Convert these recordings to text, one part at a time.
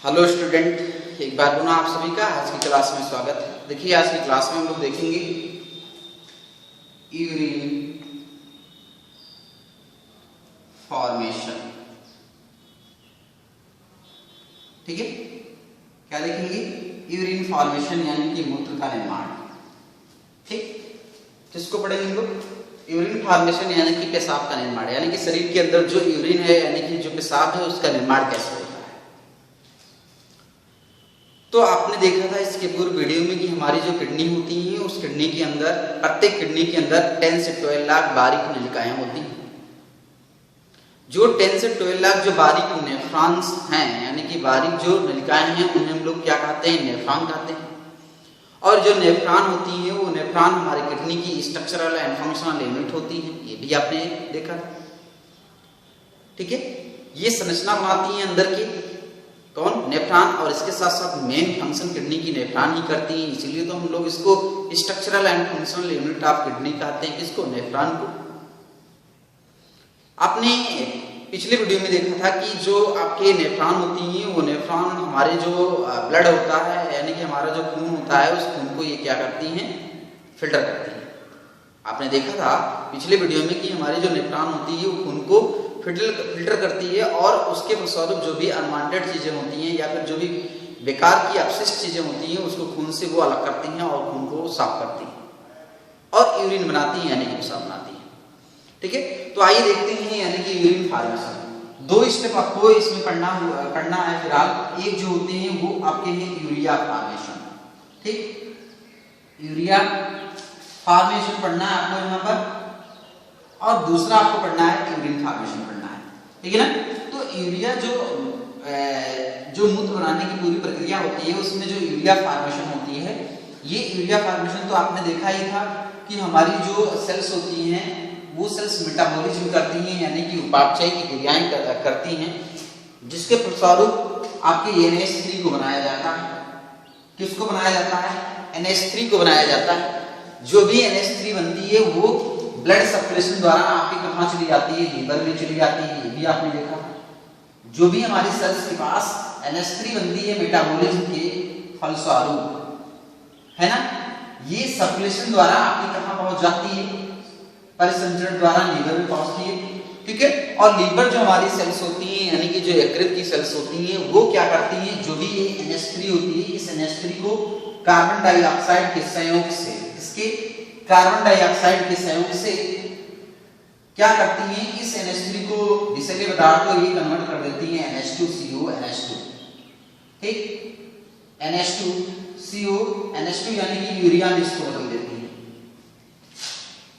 Hello student, एक बार पुनः आप सभी का आज की क्लास में स्वागत है। देखिए, आज की क्लास में हम लोग देखेंगे यूरिन फॉर्मेशन। ठीक है, क्या देखेंगे? यूरिन फॉर्मेशन यानी कि मूत्र का निर्माण। ठीक, किसको पढ़ेंगे हम लोग? यूरिन फॉर्मेशन यानी कि पेशाब का निर्माण, यानी कि शरीर के अंदर जो यूरिन है यानी कि जो पेशाब है उसका निर्माण कैसे होता है। तो आपने देखा था इसके पूर्व वीडियो में कि हमारी जो किडनी होती है उस किडनी के अंदर, प्रत्येक किडनी के अंदर 10 से 12 लाख बारीक नलिकाएं होती हैं। जो 10 से 12 लाख जो बारीक नेफ्रॉन्स हैं यानी कि बारीक जो नलिकाएं हैं उन्हें हम लोग क्या कहते हैं? नेफ्रॉन कहते हैं। और जो नेफ्रॉन होती है वो नेफ्रॉन हमारी किडनी की स्ट्रक्चरल एंड फंक्शनल यूनिट होती है, ये भी आपने देखा। ठीक है, ये संरचना बनाती है अंदर की कौन? नेफ्रॉन। और इसके साथ साथ मेन फंक्शन किडनी की नेफ्रॉन ही करती है, इसीलिए तो हम लोग इसको structural and functional unit of kidney कहते हैं। किसको? नेफ्रॉन को। आपने पिछले वीडियो में देखा था कि जो आपके नेफ्रॉन होती हैं वो नेफ्रॉन हमारे जो ब्लड होता है यानी कि हमारा जो खून होता है उस खून को ये क्या करती हैं? फिल्टर करती हैं। आपने देखा था पिछले वीडियो में कि हमारी जो नेफ्रॉन होती है वो खून को फिल्टर करती है और उसके फलस्वरूप जो भी अनवांटेड चीजें होती हैं या फिर जो भी बेकार की अपशिष्ट चीजें होती हैं उसको खून से वो अलग करती हैं और खून को साफ करती हैं और यूरिन बनाती हैं यानी कि पेशाब बनाती हैं। ठीक है, तो आइए देखते हैं यानी कि यूरिन फॉर्मेशन। 2 स्टेप आपको इसमें करना है फिलहाल। एक जो होते हैं वो आपके हैं यूरिया फॉर्मेशन। ठीक, यूरिया फॉर्मेशन पढ़ना है आपको यहाँ पर, और दूसरा आपको पढ़ना है यूरिन फॉर्मेशन पढ़ना है। ठीक है ना? तो यूरिया जो मूत्र बनाने की पूरी प्रक्रिया होती है उसमें जो यूरिया फॉर्मेशन होती है, ये यूरिया फॉर्मेशन तो आपने देखा ही था कि हमारी जो सेल्स होती हैं वो सेल्स मेटाबॉलिज्म करती हैं यानी कि उपापचय की क्रियाएं करती हैं, जिसके फलस्वरूप आपके NH3 को बनाया जाता है। किसको बनाया जाता है? NH3 को बनाया जाता है। जो भी NH3 बनती है वो ब्लड सर्कुलेशन द्वारा आपके कहाँ चली जाती है? लीवर में चली जाती है, ये भी आपने देखा। जो भी हमारी सेल्स के पास NH3 बनती है मेटाबॉलिज्म के फलस्वरूप, है ना, ये सर्कुलेशन द्वारा आपके कहाँ पहुंच जाती है? परिसंचरण द्वारा लीवर में पहुंचती है। ठीक है, और लीवर जो हमारी सेल्स होती है यानी कि जो यकृत की सेल्स होती हैं वो क्या करती हैं? जो भी ये NH3 होती है इस NH3 को कार्बन डाइऑक्साइड के संयोग से, इसके कार्बन डाइऑक्साइड के संयोग से क्या करती हैं? इस NH3 को विषैले पदार्थ को ये कन्वर्ट कर देती हैं NH2CO NH2। ठीक, NH2CO NH2 यानी कि यूरिया में इसको बदल देती है।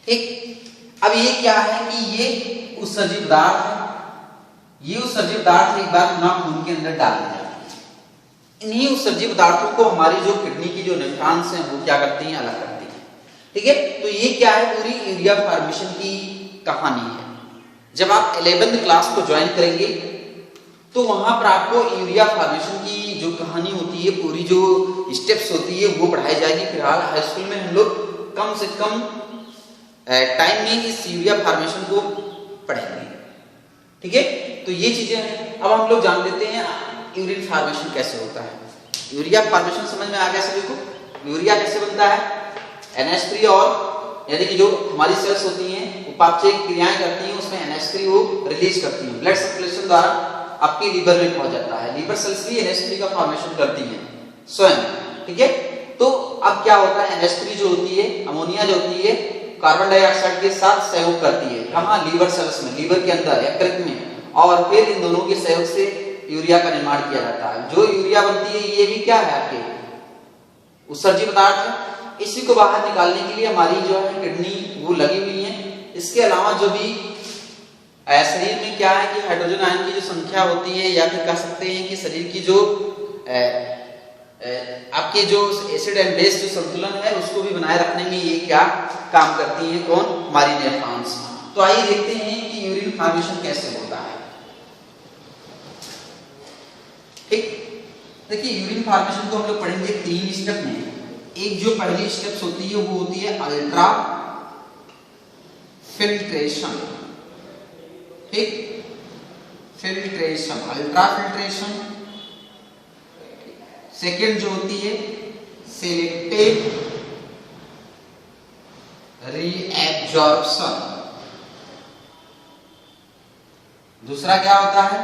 ठीक, अब ये क्या है कि ये उत्सर्जित पदार्थ है। ये उत्सर्जित पदार्थ एक बार पुनः खून के अंदर डाल दिया जाता है। इन्हीं उत्सर्जित पदार्थों को हमारी जो किडनी की जो नेफ्रॉन्स हैं वो क्या करती हैं? अलग करती हैं। ठीक है, तो ये क्या है? पूरी यूरिया फॉर्मेशन की कहानी है। जब आप 11th क्लास को ज्वाइन करेंगे तो वहां पर आपको यूरिया फॉर्मेशन की जो कहानी होती है, पूरी जो स्टेप्स होती है वो पढ़ाई जाएगी। फिलहाल हाई स्कूल में हम लोग कम से कम टाइम में इस यूरिया फॉर्मेशन को पढ़ेंगे। ठीक है, तो ये चीजें हैं। अब हम लोग जान लेते हैं यूरिन फॉर्मेशन कैसे होता है। यूरिया फॉर्मेशन समझ में आ गया सभी को? यूरिया कैसे बनता है? NH3 और यानी कि जो हमारी सेल्स होती हैं उपापचय क्रियाएं करती हैं उसमें NH3 वो रिलीज करती हैं, ब्लड सर्कुलेशन द्वारा आपके लीवर में पहुंच जाता है। लीवर सेल्स भी NH3 का फॉर्मेशन करती हैं स्वयं। ठीक है, तो अब क्या होता है? NH3 जो होती है, अमोनिया जो होती है, कार्बन डाइऑक्साइड के साथ सहयोग करती है। कहाँ? लीवर सेल्स में, लीवर के अंदर यकृत में, और फिर इन दोनों के सहयोग से यूरिया का निर्माण किया जाता है। जो यूरिया बनती है ये भी क्या है? आपके उत्सर्जित पदार्थ है। इसी को बाहर निकालने के लिए हमारी जो है किडनी वो लगी हुई है। इसके अलावा जो भी शरीर में क्या है कि हाइड्रोजन आयन की जो संख्या होती है, या फिर कह सकते हैं कि शरीर की जो आपके जो एसिड एंड बेस जो संतुलन है उसको भी बनाए रखने में ये क्या काम करती हैं? कौन? हमारी नेफ्रॉन्स। तो आइए देखते हैं कि यूरिन फॉर्मेशन कैसे होता है। ठीक, देखिए यूरिन फॉर्मेशन को हम लोग पढ़ेंगे 3 स्टेप में। एक जो पहली स्टेप्स होती है वो होती है अल्ट्रा फिल्ट्रेशन। ठीक, फिल्ट्रेशन, अल्ट्रा फिल्ट्रेशन। सेकेंड जो होती है सिलेक्टिव रीएब्जॉर्प्शन, दूसरा क्या होता है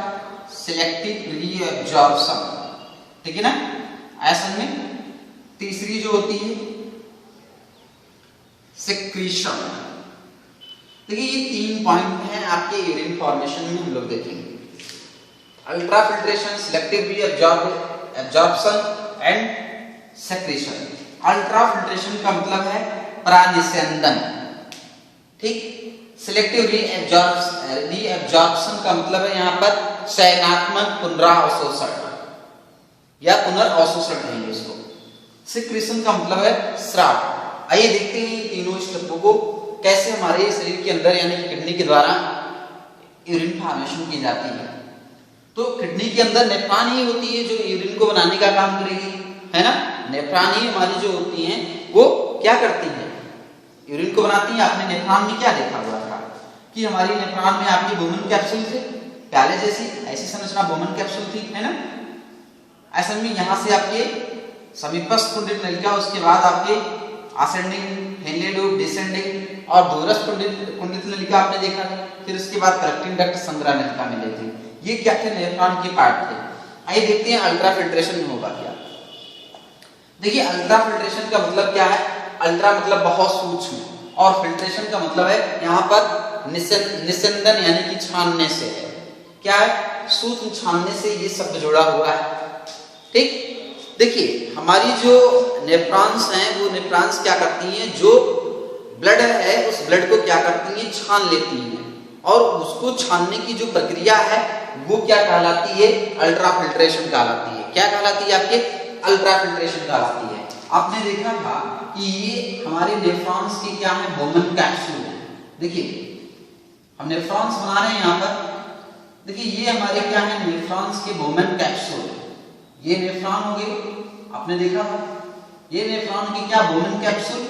सिलेक्टिव रीएब्जॉर्प्शन, ठीक है ना। ऐसे में तीसरी जो होती है सिक्रीशन। देखिए ये 3 पॉइंट हैं आपके यूरिन फॉर्मेशन में हम लोग देखेंगे, ultrafiltration, selective reabsorption and secretion. Ultrafiltration का मतलब है प्रानिस्यंदन, ठीक। सिलेक्टिव रीएब्जॉर्प्शन का मतलब है यहाँ पर चयनात्मक पुनरावशोषण या पुनर्अवशोषण कहेंगे इसको। सिक्रीशन का मतलब है स्राव। आइए देखते हैं इन तीनों स्टेपों को कैसे हमारे शरीर के अंदर यानी कि किडनी के द्वारा यूरिन फॉर्मेशन की जाती है। तो किडनी के अंदर नेफ्रॉन ही होती है जो यूरिन को बनाने का काम करेगी, है ना। नेफ्रॉन ही हमारी जो होती हैं वो क्या करती है यूरिन को बनाती है। आपने नेफ्रॉन में क्या देखा हुआ था कि हमारी नेफ्रॉन में आपकी बोमन कैप्सूल थे, प्याले जैसी ऐसी संरचना बोमन कैप्सूल थी, है ना। ऐसे में यहाँ से आपके समीपस्थ कुंडलित नलिका, उसके बाद आपके असेंडिंग हेनले लूप, डिसेंडिंग और दूरस्थ कुंडलित नलिका आपने देखा था। फिर उसके बाद कलेक्टिंग डक्ट, संग्रह नलिका मिले थे। ये क्या थे नेफ्रॉन के पार्ट थे। आइए देखते हैं अल्ट्राफिल्ट्रेशन में होगा क्या। देखिए अल्ट्राफिल्ट्रेशन का मतलब क्या है, अल्ट्रा मतलब बहुत सूक्ष्म और फिल्ट्रेशन का मतलब है यहाँ पर निस्यंदन यानी कि छानने से है। क्या है सूक्ष्म छानने से ये शब्द जुड़ा हुआ है, ठीक। देखिए हमारी जो नेफ्रॉन्स हैं वो नेफ्रॉन्स क्या करती हैं, जो ब्लड है उस ब्लड को क्या करती हैं छान लेती हैं और उसको छानने की जो प्रक्रिया है वो क्या कहलाती है अल्ट्राफिल्ट्रेशन कहलाती है। क्या कहलाती है आपके अल्ट्राफिल्ट्रेशन कहलाती है। आपने देखा था कि ये हमारे नेफ्रॉन्स के क्या है बोमन कैप्सूल है। देखिए हम नेफ्रॉन्स बना रहे हैं यहाँ पर, देखिए ये हमारे क्या है नेफ्रॉन्स के बोमन कैप्सूल। ये नेफ्रॉन हो गए, आपने देखा था ये नेफ्रॉन की क्या बोमन कैप्सूल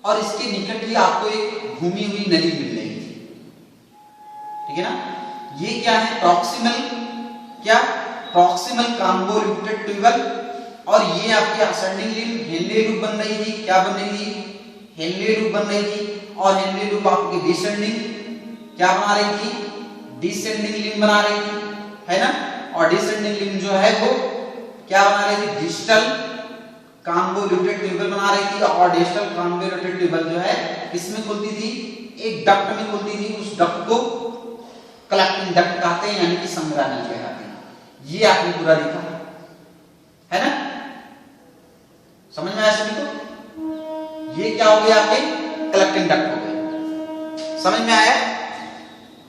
और इसके निकट ही आपको एक घूमी हुई नली मिल रही है, ठीक है ना। ये क्या है प्रॉक्सिमल, क्या प्रॉक्सिमल कॉन्वोल्यूटेड ट्यूबल और ये आपकी असेंडिंग लिंब हेनले लूप बन रही थी। क्या बन रही थी हेनले लूप बन रही थी और हेनले लूप आपकी डिसेंडिंग क्या बना रही थी डिसेंडिंग लिंब बना रही थी, है ना। और डिसेंडिंग लिंब जो है वो क्या बना रही थी डिस्टल कॉन्वोल्यूटेड ट्यूबल बना रही थी और डिस्टल कॉन्वोल्यूटेड ट्यूबल जो है इसमें खुलती थी एक डक्ट में खुलती थी। उस डक्ट को कलेक्टिंग डक्ट कहते हैं यानी कि संग्रह नल कहते हैं। ये आपने पूरा देखा है ना, समझ में आया सभी को। ये क्या हो गया आपके कलेक्टिंग डक्ट हो गए, समझ में आया।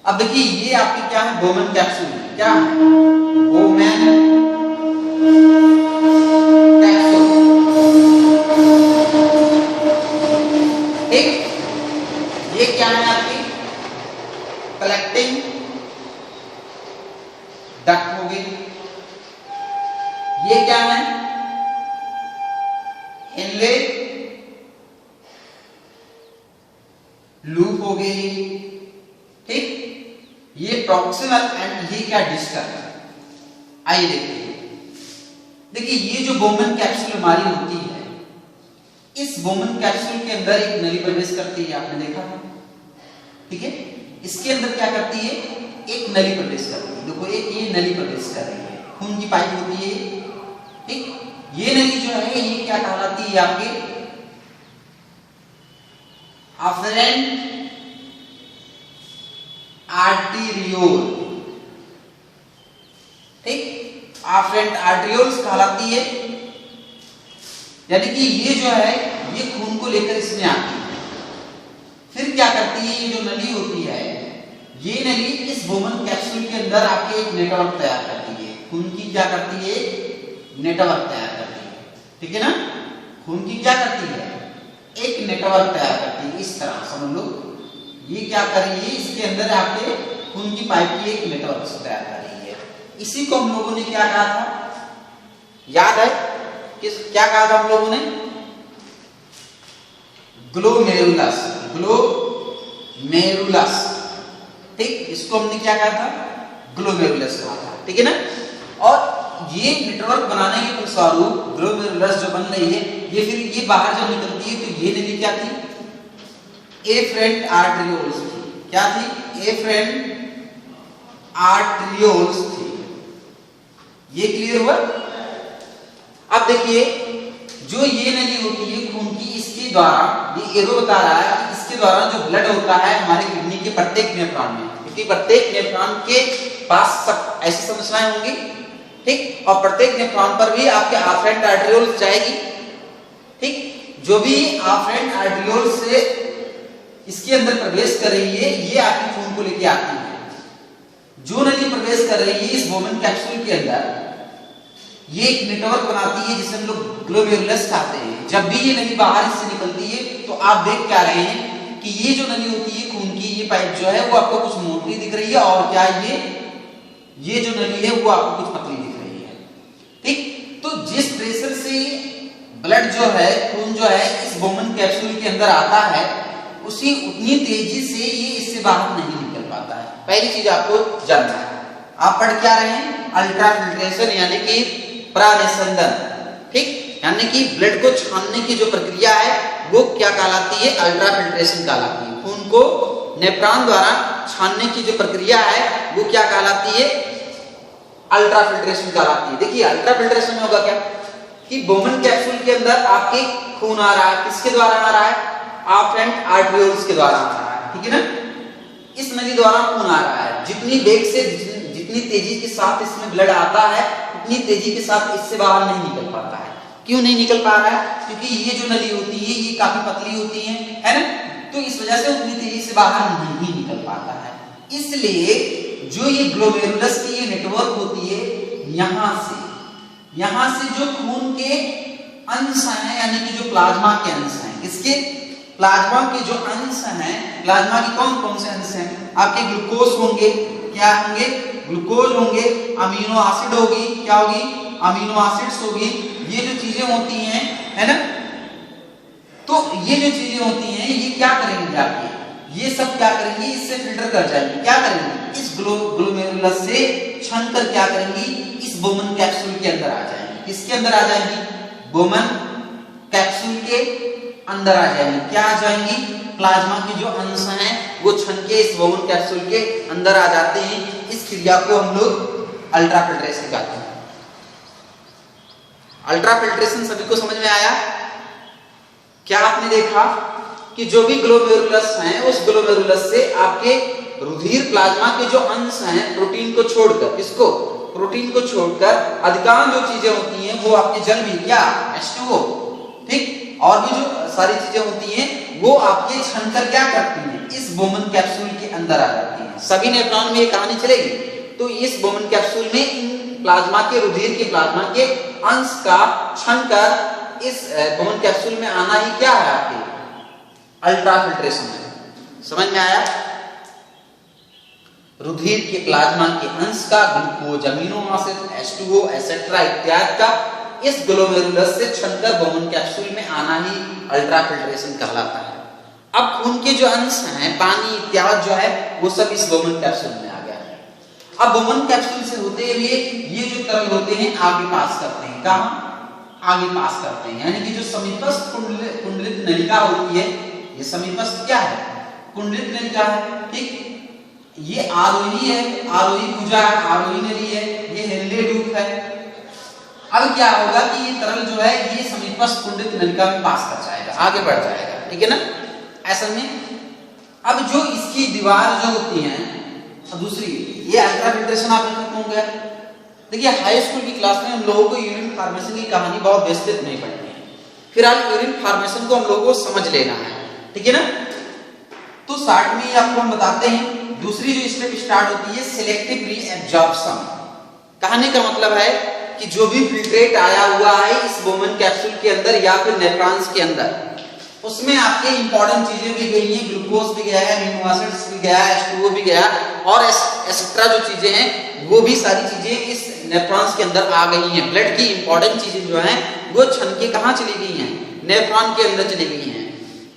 अब देखिए ये आपकी क्या है बोमन कैप्सूल है। क्या बोमन कैप्सूल, ठीक। ये क्या है आपकी कलेक्टिंग डक्ट हो गई। ये क्या है इनलेट लूप हो गई, ठीक। ये प्रॉक्सिमल एंड ये क्या डिस्टल है। आइए देखिए, देखिए ये जो बोमन कैप्सूल हमारी होती है इस बोमन कैप्सूल के अंदर एक नली प्रवेश करती है, आपने देखा था, ठीक है। इसके अंदर क्या करती है एक नली प्रवेश करती है। देखो एक ये नली प्रवेश कर रही है, खून की पाइप होती है, ठीक। ये नली जो है ये क्या कहलाती है आपके अफरेंट आर्टीरियोल, ठीक। अफरेंट आर्टीरियोल्स कहलाती है, यानी कि ये जो है ये खून को लेकर इसमें आती है। फिर क्या करती है ये जो नली होती है ये नली इस बोमन कैप्सूल के अंदर आपके एक नेटवर्क तैयार करती है। खून की क्या करती है नेटवर्क तैयार करती है, ठीक है ना। खून की क्या करती है एक नेटवर्क तैयार करती है। इस तरह समझ लो ये क्या कर रही है इसके अंदर आपके खून की पाइप की एक नेटवर्क तैयार कर रही है। इसी को हम लोगों ने क्या कहा था याद है किस क्या कहा था हम लोगों ने ग्लोमेरुलस, ग्लोमेरुलस, ठीक। इसको हमने क्या कहा था ग्लोमेरुलस कहा था, ठीक है ना। और ये नेटवर्क बनाने के फलस्वरूप ग्लोमेरुलस जो बन रही है, ये फिर ये बाहर जब निकलती है तो ये नली क्या थी, एफरेंट आर्टेरियोल्स थी। क्या थी? एफरेंट आर्टेरियोल्स थी। ये क्लियर हुआ? अब देखिए जो ये नली होती है खून की, इसके द्वारा, ये एरो बता रहा है कि इसके द्वारा जो ब्लड होता है हमारे किडनी के प्रत्येक नेफ्रॉन में, क्योंकि प्रत्येक नेफ्रॉन के पास सब ऐसी संरचनाएं होंगी, ठीक, और प्रत्येक नेफ्रॉन पर भी आपके आफरेंट आर्टेरियोल्स जाएगी, ठीक। जो भी आफरेंट आर्टेरियोल से इसके अंदर प्रवेश कर रही है, ये आपके खून को लेके आती है। जो नली प्रवेश कर रही है इस बोमन कैप्सूल के अंदर, ये एक नेटवर्क बनाती है जिसे हम लोग ग्लोमेरुलस कहते हैं। जब भी ये नली बाहर इससे निकलती है तो आप देख क्या रहे हैं कि ये जो नली होती है खून की, ये पाइप जो है वो आपको कुछ मोटी दिख रही है, और क्या ये जो नली है वो आपको कुछ पतली दिख रही है, ठीक। तो जिस प्रेशर से ब्लड जो है, खून जो है इस बोमन कैप्सूल के अंदर आता है, उसी उतनी तेजी से ये इससे बाहर नहीं निकल पाता है। पहली चीज आपको जानना है। आप पढ़ क्या रहे हैं? अल्ट्राफिल्ट्रेशन यानी कि प्रानिसंदन, ठीक, यानी कि ब्लड को छानने की जो प्रक्रिया है वो क्या कहलाती है? अल्ट्राफिल्ट्रेशन कहलाती है। खून को नेफ्रॉन द्वारा छानने की जो प्रक्रिया है वो क्या कहलाती है? अल्ट्राफिल्ट्रेशन कहलाती है। देखिए अल्ट्राफिल्ट्रेशन में होगा क्या कि बोमन कैप्सूल के अंदर आपके खून आ रहा है, किसके द्वारा आ रहा है? आफरेंट आर्टेरियोल्स के द्वारा आ रहा है, ठीक है ना। इस नली द्वारा खून आ रहा है। जितनी वेग से, जितनी तेजी के साथ इसमें ब्लड आता है, उतनी तेजी के साथ इससे बाहर नहीं निकल पाता है। क्यों नहीं निकल पा रहा है? क्योंकि ये जो नली होती है ये काफी पतली होती है ना, तो इस वजह से उतनी तेजी से बाहर नहीं निकल पाता है। इसलिए जो ये ग्लोमेरुलस की ये नेटवर्क होती है, यहां से जो खून के अंश हैं, यानी कि जो प्लाज्मा के अंश हैं, किसके? प्लाज्मा के जो अंश हैं, प्लाज्मा के कौन कौन से अंश हैं? आपके ग्लूकोज होंगे, क्या होंगे? ग्लूकोज होंगे, अमीनो एसिड होगी, क्या होगी? अमीनो एसिड्स होगी। ये जो चीजें होती हैं, है ना, तो ये जो चीजें होती हैं ये क्या करेंगे आपके? ये सब क्या करेंगी? इससे फिल्टर कर जाएंगी। क्या करेंगी? इस ग्लोमेरुलस से छानकर क्या करेंगी? इस बोमन कैप्सूल के अंदर आ जाएंगी। किसके अंदर आ जाएंगी? बोमन कैप्सूल के अंदर आ जाएंगी। क्या आ जाएंगी? प्लाज्मा के जो अंश हैं वो छन के इस बोमन कैप्सूल के अंदर आ जाते हैं। इस क्रिया को हम लोग अल्ट्राफिल्ट्रेशन कहते हैं। अल्ट्राफिल्ट्रेशन सभी को समझ में आया? क्या आपने देखा कि जो भी ग्लोमेरुलस हैं, उस ग्लोमेरुलस से आपके रुधिर प्लाज्मा के जो अंश हैं, प्रोटीन को छोड़कर, किसको? प्रोटीन को छोड़कर अधिकांश जो चीजें होती हैं वो आपके जल भी, क्या? H2O, ठीक, और भी जो सारी चीजें होती हैं वो आपके छनकर क्या करती हैं? इस बोमन कैप्सूल के अंदर आ जाती हैं। सभी नेफ्रॉन में ये कहानी चलेगी। तो इस बोमन कैप्सूल में इन प्लाज्मा के, रुधिर के प्लाज्मा के अंश का छनकर इस बोमन कैप्सूल में आना ही क्या है? आपके अल्ट्राफिल्ट्रेशन है। समझ में आया? रुधिर के प्लाज्मा के अंश का, glucose, amino acid, H2O etcetera इत्यादि का इस ग्लोमेरुलस से छनकर बोमन कैप्सूल में आना ही अल्ट्राफिल्ट्रेशन कहलाता है। अब खून के जो अंश हैं, पानी इत्यादि जो है वो सब इस बोमन कैप्सूल में आ गया है। अब बोमन कैप्सूल से होते हुए ये जो तरल होते हैं आगे पास करते हैं। कहां? आगे पास करते हैं, यानी कि जो समीपस्थ कुंडलित नलिका होती है, ये समीपस्थ क्या है? कुंडलित नलिका है, ठीक। ये आरोही है, आरोही भुजा है, आरोही नली है, ये हेनले डूब है। अब क्या होगा कि ये तरल जो है ये समीपस्थ कुंडलित नलिका में पास कर जाएगा, आगे बढ़ जाएगा, ठीक है ना। ऐसा में अब जो इसकी दीवार जो होती है, दूसरी, ये अल्ट्राफिल्ट्रेशन आपने खत्म हो गया। देखिए हाई स्कूल की क्लास में हम लोगों को यूरिन फॉर्मेशन की कहानी बहुत विस्तृत नहीं पढ़नी है। फिलहाल यूरिन फॉर्मेशन को हम लोगों को समझ लेना है, ठीक है ना। तो शॉर्ट में आपको हम बताते हैं। दूसरी जो स्टेप स्टार्ट होती है सिलेक्टिव रीएब्जॉर्प्शन। कहने का मतलब है कि जो भी फिल्ट्रेट आया हुआ है इस बोमन कैप्सूल के अंदर या फिर नेफ्रॉन्स के अंदर, उसमें आपके इंपॉर्टेंट चीजें भी गई हैं, ग्लूकोज भी गया है, अमीनो एसिड्स भी गया है, H2O भी गया, और एक्सेट्रा जो चीजें हैं वो भी सारी चीजें इस नेफ्रॉन्स के अंदर आ गई हैं। ब्लड की इंपॉर्टेंट चीजें जो हैं वो छन के कहां चली गई हैं? नेफ्रॉन के अंदर चली गई हैं।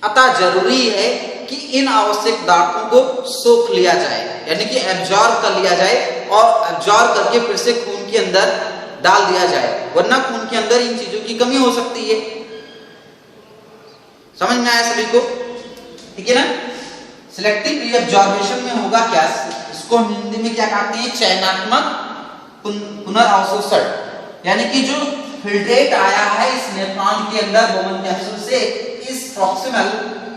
अतः जरूरी है कि इन आवश्यक पदार्थों को सोख लिया जाए, यानी कि एब्जॉर्ब कर लिया जाए, और एब्जॉर्ब करके फिर से खून के अंदर डाल दिया जाए, वरना खून के अंदर इन चीजों की कमी हो सकती है। समझ में आया सभी को? ठीक है ना? सिलेक्टिव रीअब्जॉर्प्शन में होगा क्या, इसको हम हिंदी में क्या कहते हैं, चयनात्मक पुनर्अवशोषण, यानी कि जो फिल्ट्रेट आया है इस नेफ्रॉन के अंदर बोमन कैप्सूल से, इस प्रॉक्सिमल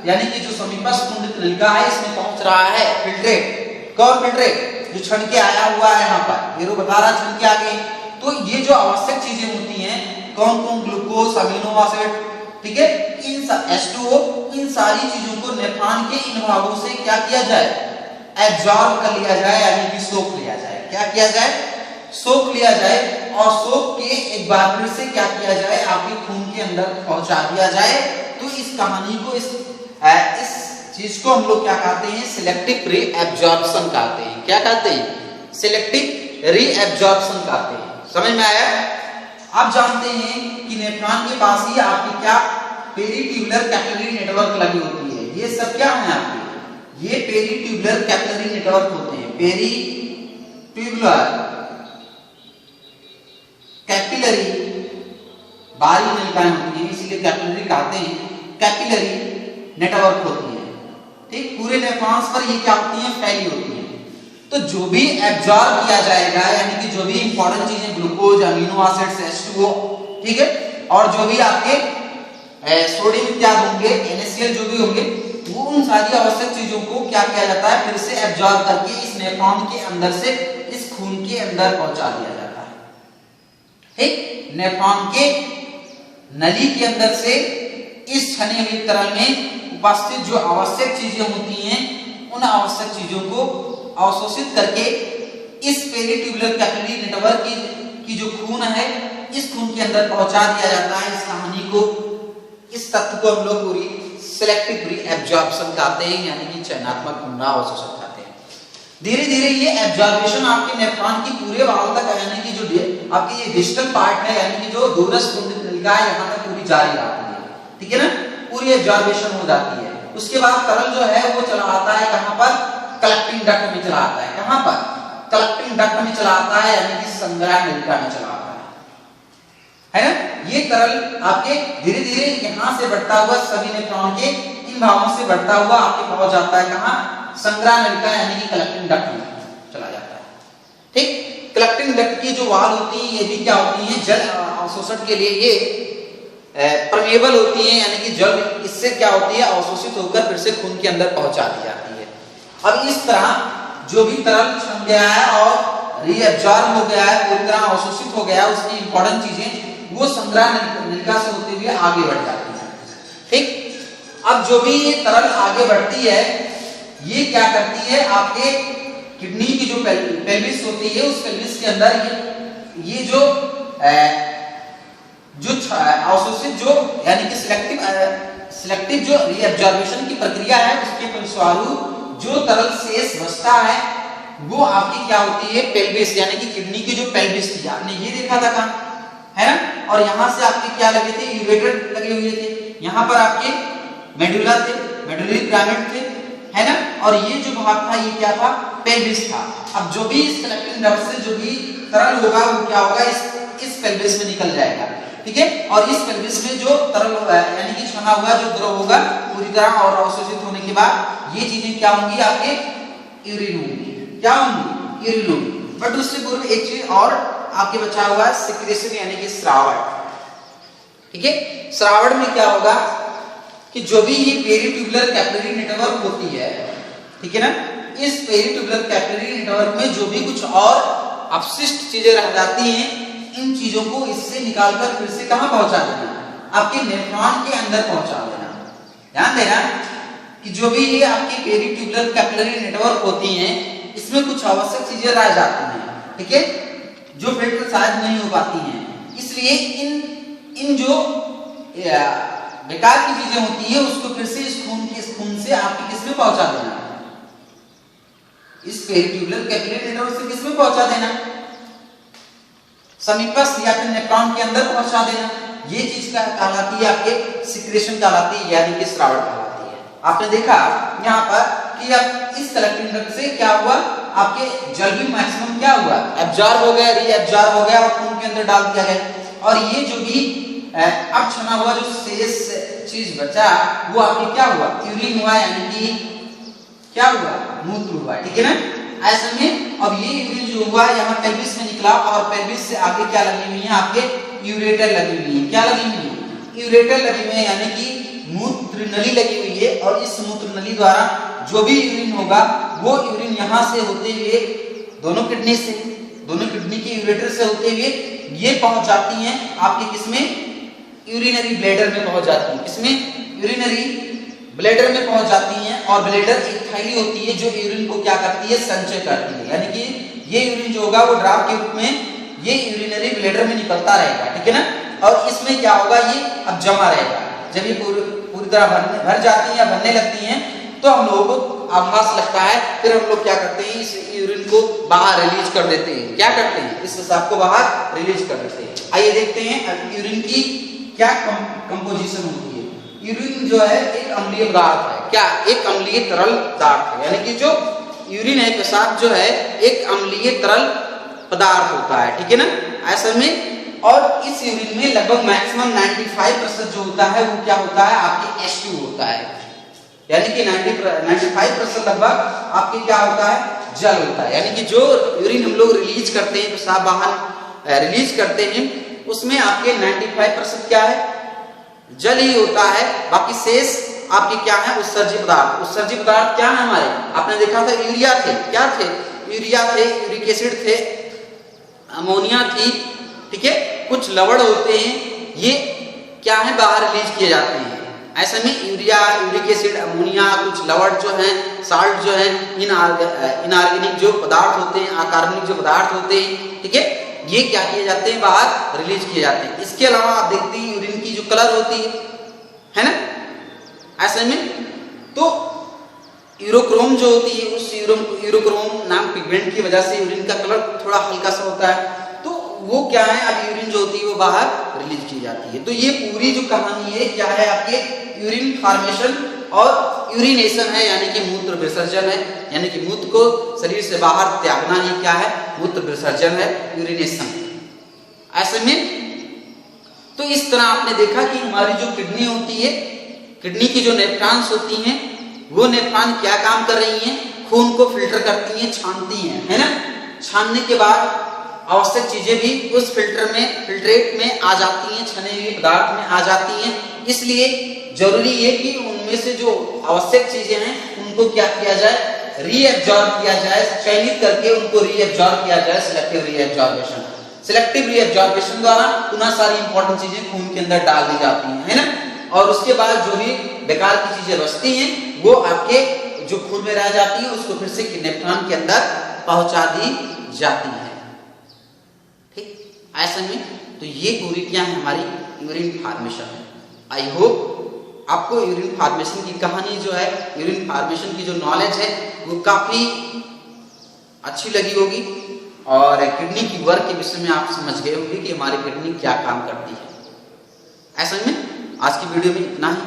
यानी कि जो समीपस्थ कुंडित नलिका है इसमें पहुंच रहा है फिल्ट्रेट। कौन फिल्ट्रेट? जो छन के आया हुआ है, यहाँ पर ये बता रहा छन के आ गए। तो ये जो आवश्यक चीजें होती हैं, कौन कौन, ग्लूकोज, अमीनो एसिड, ठीक है, इन H2O, इन सारी चीजों को नेफ्रॉन के इन भागों से क्या किया जाए, एब्जॉर्ब कर लिया जाए, यानी कि सोख लिया जाए। क्या किया जाए? सोख लिया जाए, और सोख के एक बार फिर से क्या किया जाए, आपके खून के अंदर पहुंचा दिया जाए। तो इस कहानी को, इस चीज को हम लोग क्या कहते हैं, सिलेक्टिव रीअब्जॉर्प्शन कहते हैं। क्या कहते हैं? सिलेक्टिव रीअब्जॉर्प्शन कहते हैं। समझ में आया? आप जानते हैं कि नेफ्रॉन के पास ही आपकी क्या पेरीट्यूबुलर कैपिलरी नेटवर्क लगी होती है। ये सब क्या है आपके, ये पेरीट्यूबुलर कैपिलरी नेटवर्क होते हैं। पेरीट्यूबुलर कैपिलरी बाहरी नलिकाएं होती हैं, इसीलिए कैपिलरी कहते हैं, कैपिलरी नेटवर्क होती है। ठीक, पूरे नेफ्रॉन्स पर ये क्या होती है, फैली होती है। तो जो भी एब्जॉर्ब किया जाएगा, यानी कि जो भी इंपॉर्टेंट चीजें, ग्लूकोज, अमीनो एसिड्स, H2O, ठीक है, और जो भी आपके सोडियम इत्यादि होंगे, NaCl जो भी होंगे, वो उन सारी आवश्यक चीजों को क्या किया जाता है, फिर से एब्जॉर्ब करके इस नेफ्रॉन के अंदर से इस खून के अंदर पहुंचा दिया जाता है। ठीक, नेफ्रॉन के नली के अंदर से इस छने हुए तरल में उपस्थित जो आवश्यक चीजें होती हैं, उन आवश्यक चीजों को अवशोषित करके इस पेरीट्यूबुलर कैपिलरी नेटवर्क की जो खून है, इस खून के अंदर पहुंचा दिया जाता है। इस कहानी को, इस तथ्य को हम लोग पूरी सिलेक्टिव रीअब्जॉर्प्शन कहते हैं, यानी कि चयनात्मक पुनरावशोषण कहते हैं। धीरे धीरे ये एब्जॉर्प्शन आपके नेफ्रॉन की पूरे भागों तक, यानी कि जो आपकी ये डिस्टल पार्ट है, यानी कि जो दूरस्थ कुंडित नलिका है, यहाँ तक पूरी जारी रहती है। ठीक है ना? पूरी एब्जॉर्प्शन हो जाती है। उसके बाद तरल जो है वो चला आता है कहाँ पर, कलेक्टिंग डक्ट में चला आता है। कहाँ पर? कलेक्टिंग डक्ट में चला आता है, यानी कि संग्रह नलिका में चला आता है ना? ये तरल आपके धीरे धीरे यहाँ से बढ़ता हुआ सभी नेफ्रॉन के इन भागों से बढ़ता हुआ आपके पहुंच जाता है कहाँ, संग्रह नलिका, यानी कि कलेक्टिंग डक्ट में चला जाता है। ठीक, कलेक्टिंग डक्ट की जो वाल होती है, ये भी क्या होती है, जल अवशोषण के लिए ये परमेबल होती है, यानी कि जल इससे क्या होती है, अवशोषित होकर फिर से खून के अंदर पहुंचा दी जाती है। अब इस तरह जो भी तरल छन गया है और रीअब्जॉर्ब हो गया है, पूरी तरह अवशोषित हो गया है, उसकी इंपॉर्टेंट चीजें वो संग्रह नलिका से होते हुए आगे बढ़ जाती है। ठीक, अब जो भी ये तरल आगे बढ़ती है, ये क्या करती है, आपके किडनी की जो पेल्विस होती है, उस पेल्विस के अंदर ये जो अवशोषित जो, यानी कि सिलेक्टिव जो रीअब्जॉर्प्शन की प्रक्रिया है, उसके फलस्वरूप जो तरल शेष बचता है, वो आपकी क्या होती है, पेल्विस, यानी कि किडनी की जो पेल्विस थी, आपने ये देखा था कहाँ, है ना? और यहाँ से आपके क्या लगे थे, यूरेटर लगे हुए थे। यहाँ पर आपके मेडुला थे, मेडुलरी पिरामिड थे, है ना? और ये जो भाग था, ये क्या था, पेल्विस था। अब जो भी इस कलेक्टिंग डक्ट से जो भी तरल होगा, वो क्या होगा, इस पेल्विस में निकल जाएगा। ठीक है, और इस पेल्विस में जो तरल होगा, यानी कि छना हुआ जो द्रव होगा, पूरी तरह और अवशोषित होने के बाद ये चीजें क्या होंगी, आपके यूरिन होंगी। क्या होंगी? यूरिन होंगी। बट उससे पूर्व एक चीज और आपके बचा हुआ है, सिक्रेशन, यानी कि स्रावण। ठीक है, स्रावण में क्या होगा कि जो भी ये पेरीट्यूबुलर कैपिलरी नेटवर्क होती है, ठीक है ना, इस पेरीट्यूबुलर कैपिलरी नेटवर्क में जो भी कुछ और अपशिष्ट चीजें रह जाती हैं, इन चीजों को इससे निकालकर फिर से कहां पहुंचा देना, आपके नेफ्रॉन के अंदर पहुंचा देना। ध्यान देना कि जो भी ये आपकी पेरीट्यूबुलर कैपिलरी नेटवर्क होती हैं, इसमें कुछ आवश्यक चीजें रह जाती हैं, ठीक है, जो फिल्टर शायद नहीं हो पाती हैं। इसलिए इन जो बेकार की चीजें होती है, उसको फिर से इस खून से आपके किसमें पहुंचा देना, इस पेरीट्यूबुलर कैपिलरी नेटवर्क से किसमें पहुंचा देना, समीपस्थ या फिर नेफ्रॉन के अंदर पहुंचा देना। ये चीज का कहलाती है आपके सिक्रेशन कहलाती है, यानी कि स्रावण कहलाती है। आपने देखा यहाँ पर कि अब इस कलेक्टिंग डक्ट से क्या हुआ, आपके जल भी मैक्सिमम क्या हुआ, एब्जॉर्ब हो गया, रीएब्जॉर्ब हो गया और खून के अंदर डाल दिया गया। और ये जो भी अब क्षमा हुआ जो शेष चीज बचा वो आपके क्या हुआ, यूरिन हुआ, यानी कि क्या हुआ, मूत्र हुआ, ठीक है ना। ऐसे में अब ये यूरिन जो हुआ यहाँ पेल्विस में निकला और पेल्विस से आगे क्या लगी हुई है, आपके यूरेटर लगी हुई है। क्या लगी हुई है, यूरेटर लगी हुई है, यानी कि मूत्र नली लगी हुई है। और इस मूत्र नली द्वारा जो भी यूरिन होगा वो यूरिन यहाँ से होते हुए दोनों किडनी से, दोनों किडनी के यूरेटर से होते हुए ये पहुंच जाती हैं आपके किसमें, यूरिनरी ब्लैडर में पहुंच जाती है। किसमें, यूरिनरी ब्लैडर में पहुंच जाती हैं। और ब्लैडर एक थैली होती है जो यूरिन को क्या करती है, संचय करती है। यानी कि ये यूरिन जो होगा वो ड्रॉप के रूप में ये यूरिनरी ब्लैडर में निकलता रहेगा, ठीक है ना। और इसमें क्या होगा, ये अब जमा रहेगा। जब ये पूरी तरह भर जाती है या भरने लगती हैं तो हम लोगों को आभास लगता है, फिर हम लोग क्या करते हैं, इस यूरिन को बाहर रिलीज कर देते हैं। क्या करते हैं, इस पेशाब को बाहर रिलीज कर देते हैं। आइए देखते हैं यूरिन की क्या कंपोजिशन होती है। यूरिन जो है एक अम्लीय पदार्थ है। क्या, एक अम्लीय तरल पदार्थ है, यानी कि जो यूरिन है, पेशाब जो है एक अम्लीय तरल पदार्थ होता है, ठीक है ना। ऐसे में और इस यूरिन में लगभग मैक्सिमम 95% जो होता है वो क्या होता है, आपके H2 होता है। यानी कि 95% लगभग आपके क्या होता है, जल होता है। यानी कि जो यूरिन हम लोग रिलीज करते हैं, पेशाब बाहर रिलीज करते हैं, उसमें आपके 95% क्या है, जल ही होता है। बाकी शेष आपके क्या है, उत्सर्जी पदार्थ। उत्सर्जी पदार्थ क्या है हमारे, आपने देखा था यूरिया थे, क्या थे, यूरिया थे, यूरिक एसिड थे, अमोनिया थी, ठीक है। कुछ लवण होते हैं, ये क्या है, बाहर रिलीज किए जाते हैं। ऐसे में यूरिया, यूरिक एसिड, अमोनिया, कुछ लवण जो हैं, साल्ट जो है, इनऑर्गेनिक जो पदार्थ होते हैं, अकार्बनिक जो पदार्थ होते हैं, ठीक है, ये क्या किए जाते हैं, बाहर रिलीज किए जाते हैं। इसके अलावा आप देखते हैं यूरिन की जो कलर होती है ना, ऐसे में तो यूरोक्रोम जो होती है, उस यूरोक्रोम नाम पिगमेंट की वजह से यूरिन का कलर थोड़ा हल्का सा होता है। तो वो क्या है, अब यूरिन जो होती है वो बाहर रिलीज की जाती है। तो ये पूरी जो कहानी है क्या है, आपके यूरिन फॉर्मेशन और यूरिनेशन है, यानी कि मूत्र विसर्जन है। यानी कि मूत्र को शरीर से बाहर त्यागना ही क्या है, मूत्र विसर्जन है, यूरिनेशन। ऐसे में तो इस तरह आपने देखा कि हमारी जो किडनी होती है, किडनी की जो नेफ्रॉन्स होती हैं, वो नेफ्रॉन क्या काम कर रही हैं, खून को फिल्टर करती हैं, छानती हैं, है ना। छानने के बाद आवश्यक चीजें भी उस फिल्ट्रेट में आ जाती हैं, छने हुए पदार्थ में आ जाती हैं। इसलिए जरूरी है कि उनमें से जो आवश्यक चीजें हैं उनको क्या किया जाए, रीएब्जॉर्ब किया जाए, चयनित करके उनको रीएब्जॉर्ब किया जाए, सिलेक्टिव रीएब्जॉर्बेशन। सिलेक्टिव रीएब्जॉर्बेशन द्वारा पुनः सारी इंपॉर्टेंट चीजें खून के अंदर डाल दी जाती हैं, है ना। और उसके बाद जो भी बेकार की चीजें बचती हैं वो आपके जो खून में रह जाती है उसको फिर से नेफ्रॉन के अंदर पहुंचा दी जाती है, ठीक। ऐसे में तो ये पूरी क्या है, हमारी यूरिन फॉर्मेशन है। आई होप आपको यूरिन फॉर्मेशन की कहानी जो है, यूरिन फॉर्मेशन की जो नॉलेज है वो काफी अच्छी लगी होगी और किडनी की वर्क के विषय में आप समझ गए होंगे कि हमारी किडनी क्या काम करती है। ऐसे में आज की वीडियो में इतना ही।